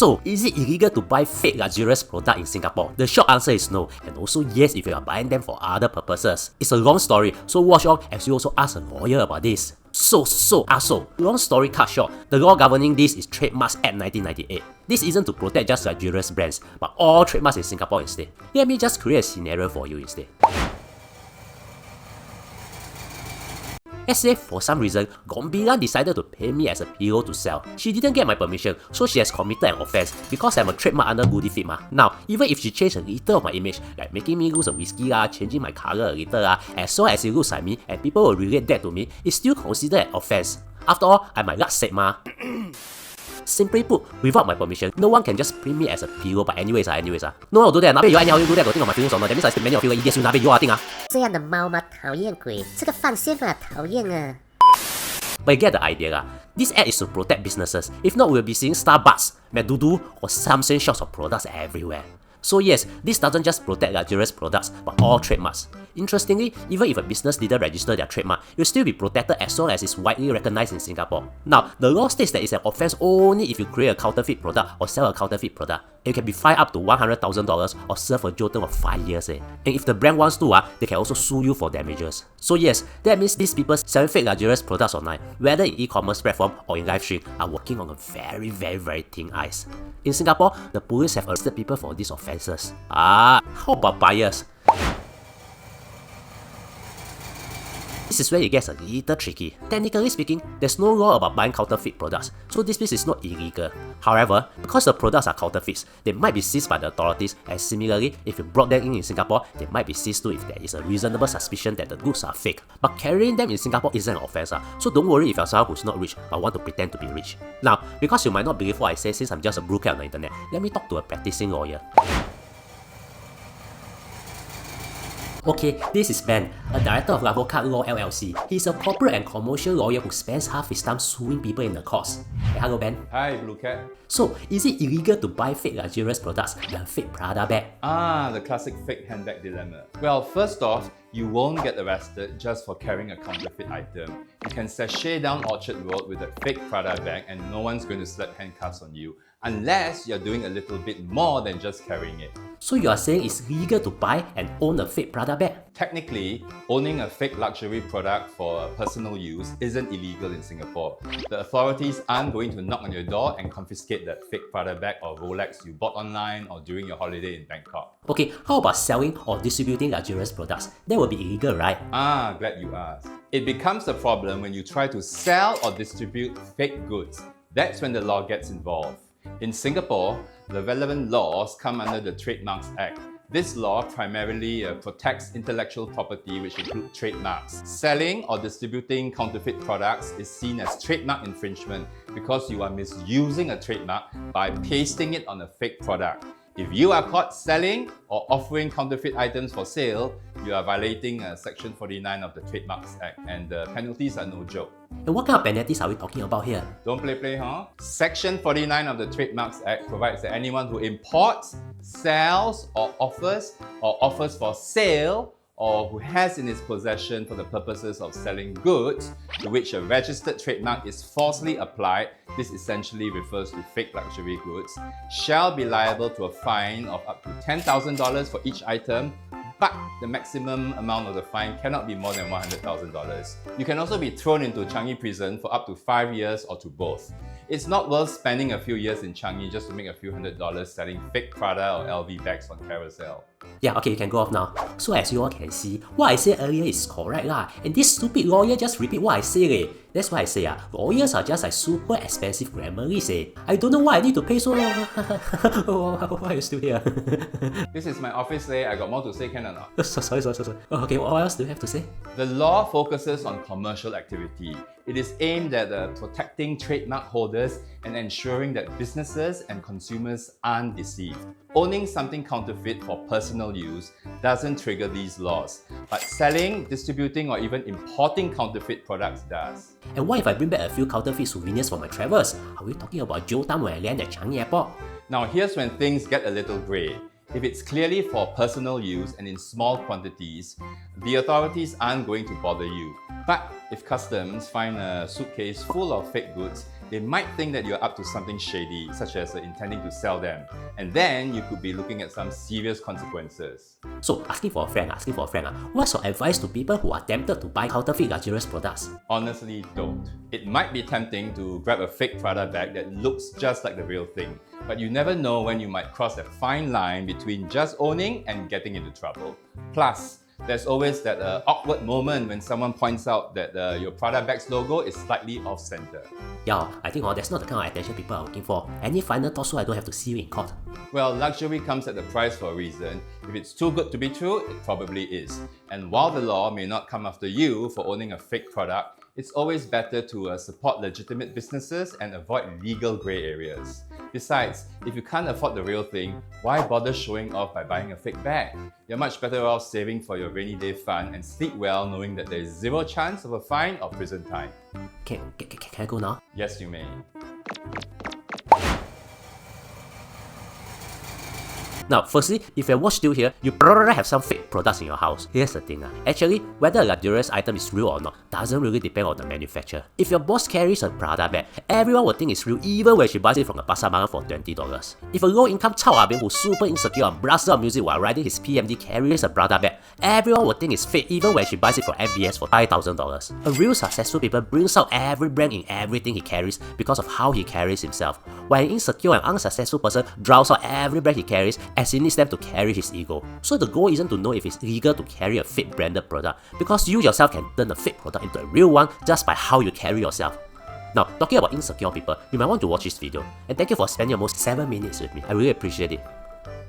So, is it illegal to buy fake luxurious products in Singapore? The short answer is no, and also yes if you are buying them for other purposes. It's a long story, so watch on as you also ask a lawyer about this. So, long story cut short, the law governing this is Trademarks Act 1998. This isn't to protect just luxurious brands, but all trademarks in Singapore instead. Let me just create a scenario for you instead. Let's say for some reason, Gombila decided to pay me as a PO to sell. She didn't get my permission, so she has committed an offense because I'm a trademark under Goody Fit ma. Now, even if she changed a little of my image, like making me lose a whiskey changing my color a little as long as it looks like me and people will relate that to me, it's still considered an offense. After all, I'm my last set ma. Simply put, without my permission, no one can just print me as a PO. But anyways, no, do that. You anyhow do that, go think of my feelings or not. That means I spend many of you idiots, you I think 这样的猫吗？讨厌鬼！这个范先生讨厌啊！ But you get the idea lah. This ad is to protect businesses. If not, we'll be seeing Starbucks, McDoodle, or Samsung shops of products everywhere. So yes, this doesn't just protect luxurious products, but all trademarks. Interestingly, even if a business didn't register their trademark, you'll still be protected as long as it's widely recognized in Singapore. Now, the law states that it's an offense only if you create a counterfeit product or sell a counterfeit product. You can be fined up to $100,000 or serve a jail term of 5 years. And if the brand wants to, they can also sue you for damages. So yes, that means these people selling fake luxurious products online, whether in e-commerce platform or in live stream, are working on a very thin ice. In Singapore, the police have arrested people for these offenses. How about buyers? This is where it gets a little tricky. Technically speaking, there's no law about buying counterfeit products, so this piece is not illegal. However, because the products are counterfeits, they might be seized by the authorities, and similarly, if you brought them in Singapore, they might be seized too if there is a reasonable suspicion that the goods are fake. But carrying them in Singapore isn't an offense, so don't worry if you're someone who's not rich but want to pretend to be rich. Now, because you might not believe what I say since I'm just a blue cat on the internet, let me talk to a practicing lawyer. Okay, this is Ben, a director of Avocat Law LLC. He's a corporate and commercial lawyer who spends half his time suing people in the courts. Hey, hello Ben. Hi, Blue Cat. So, is it illegal to buy fake luxurious products like fake Prada bag? The classic fake handbag dilemma. Well, first off, you won't get arrested just for carrying a counterfeit item. You can sashay down Orchard Road with a fake Prada bag and no one's going to slap handcuffs on you unless you're doing a little bit more than just carrying it. So you are saying it's legal to buy and own a fake Prada bag? Technically, owning a fake luxury product for personal use isn't illegal in Singapore. The authorities aren't going to knock on your door and confiscate that fake Prada bag or Rolex you bought online or during your holiday in Bangkok. Okay, how about selling or distributing luxurious products? That would be illegal, right? Glad you asked. It becomes a problem when you try to sell or distribute fake goods. That's when the law gets involved. In Singapore, the relevant laws come under the Trademarks Act. This law primarily protects intellectual property, which include trademarks. Selling or distributing counterfeit products is seen as trademark infringement because you are misusing a trademark by pasting it on a fake product. If you are caught selling or offering counterfeit items for sale, you are violating Section 49 of the Trademarks Act, and the penalties are no joke. And what kind of penalties are we talking about here? Don't play, huh? Section 49 of the Trademarks Act provides that anyone who imports, sells, or offers for sale, or who has in its possession for the purposes of selling goods to which a registered trademark is falsely applied, this essentially refers to fake luxury goods, shall be liable to a fine of up to $10,000 for each item, but the maximum amount of the fine cannot be more than $100,000. You can also be thrown into Changi prison for up to 5 years or to both. It's not worth spending a few years in Changi just to make a few $100s selling fake Prada or LV bags on Carousel. Yeah, okay, you can go off now. So as you all can see, what I said earlier is correct lah. And this stupid lawyer just repeat what I say leh. That's why I say lawyers are just like super expensive grammarists eh. I don't know why I need to pay so long. Why are you still here? This is my office leh. I got more to say, can or not? Sorry. Okay, what else do you have to say? The law focuses on commercial activity. It is aimed at protecting trademark holders and ensuring that businesses and consumers aren't deceived. Owning something counterfeit for personal use doesn't trigger these laws, but selling, distributing, or even importing counterfeit products does. And what if I bring back a few counterfeit souvenirs for my travels? Are we talking about jail time when I land at Changi Airport? Now here's when things get a little grey. If it's clearly for personal use and in small quantities, the authorities aren't going to bother you. But if customs find a suitcase full of fake goods they might think that you're up to something shady, such as intending to sell them, and then you could be looking at some serious consequences. So, asking for a friend, what's your advice to people who are tempted to buy counterfeit luxurious products? Honestly, don't. It might be tempting to grab a fake Prada bag that looks just like the real thing, but you never know when you might cross that fine line between just owning and getting into trouble. Plus, there's always that awkward moment when someone points out that your Prada bag's logo is slightly off-center. Yeah, I think that's not the kind of attention people are looking for. Any final thoughts so I don't have to see you in court? Well, luxury comes at the price for a reason. If it's too good to be true, it probably is. And while the law may not come after you for owning a fake product, it's always better to support legitimate businesses and avoid legal grey areas. Besides, if you can't afford the real thing, why bother showing off by buying a fake bag? You're much better off saving for your rainy day fun and sleep well knowing that there is zero chance of a fine or prison time. Can I go now? Yes, you may. Now, firstly, if you're watch still here, you probably have some fake products in your house. Here's the thing, actually, whether a luxurious item is real or not doesn't really depend on the manufacturer. If your boss carries a Prada bag, everyone will think it's real even when she buys it from a pasar malam for $20. If a low-income Chao Abin who's super insecure and blasts out music while riding his PMD carries a Prada bag, everyone will think it's fake even when she buys it from MBS for $5,000. A real successful people brings out every brand in everything he carries because of how he carries himself, while an insecure and unsuccessful person drowns out every brand he carries as he needs them to carry his ego. So the goal isn't to know if it's legal to carry a fake branded product, because you yourself can turn a fake product into a real one just by how you carry yourself. Now, talking about insecure people, you might want to watch this video. And thank you for spending almost 7 minutes with me. I really appreciate it.